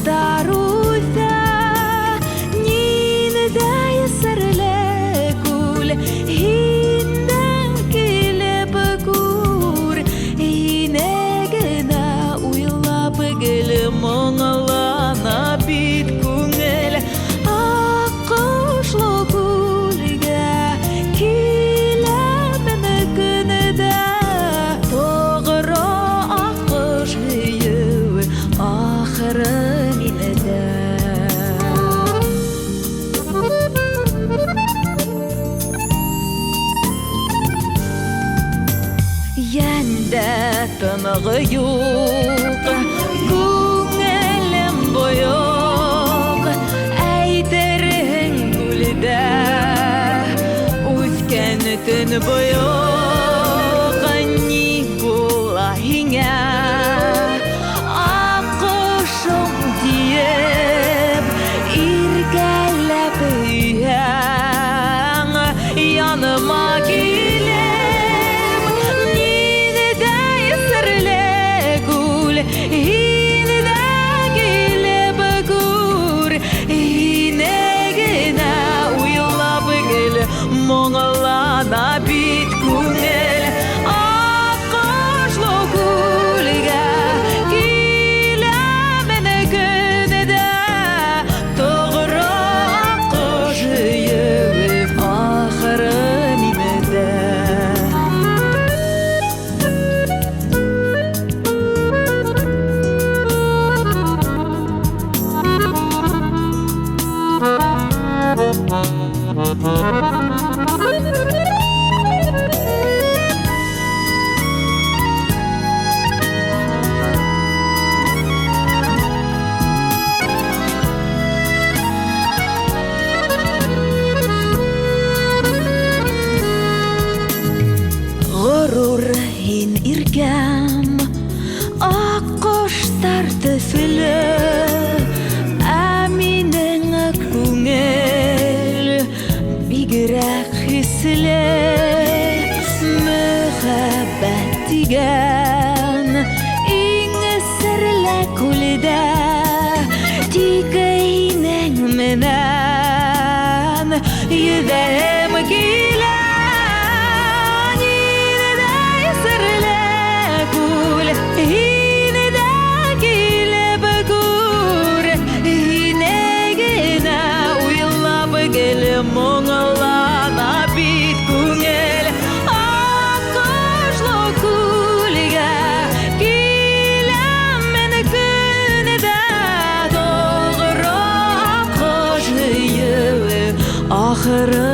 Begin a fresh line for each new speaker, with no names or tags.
Старуся, нине дай сарлекул, инне килеп кур, ине гена уйлап гел моңлана бит күңел, аккошлы күлгә киләмен көнедә, тогыры аккош һөю ахыры минедә. Йәндә тынгы юк, күңелем боек, әйтерең күлдә үткән төн боек, ни була һиңә аккошым диеп иркәләп һәң яныма килеп, нине дә серләгүл, ине дә килеп күр, ине генә уйлап гел моңлана бит күңел, аккошлы күлгә киләмен көнедә, тогыры аккош һөю ахыры минедә. Горур һин иркәм, аккоштар төсле, ә минең күңел бигрәк хисле, мөхәббәт дигән иң серле күлдә, тик инең менән йөзәм килә. Ине дә килеп күр, ине генә уйлап гел моңлана бит күңел, аккошлы күлгә киләмен көнедә, тогыры аккош һөю ахыры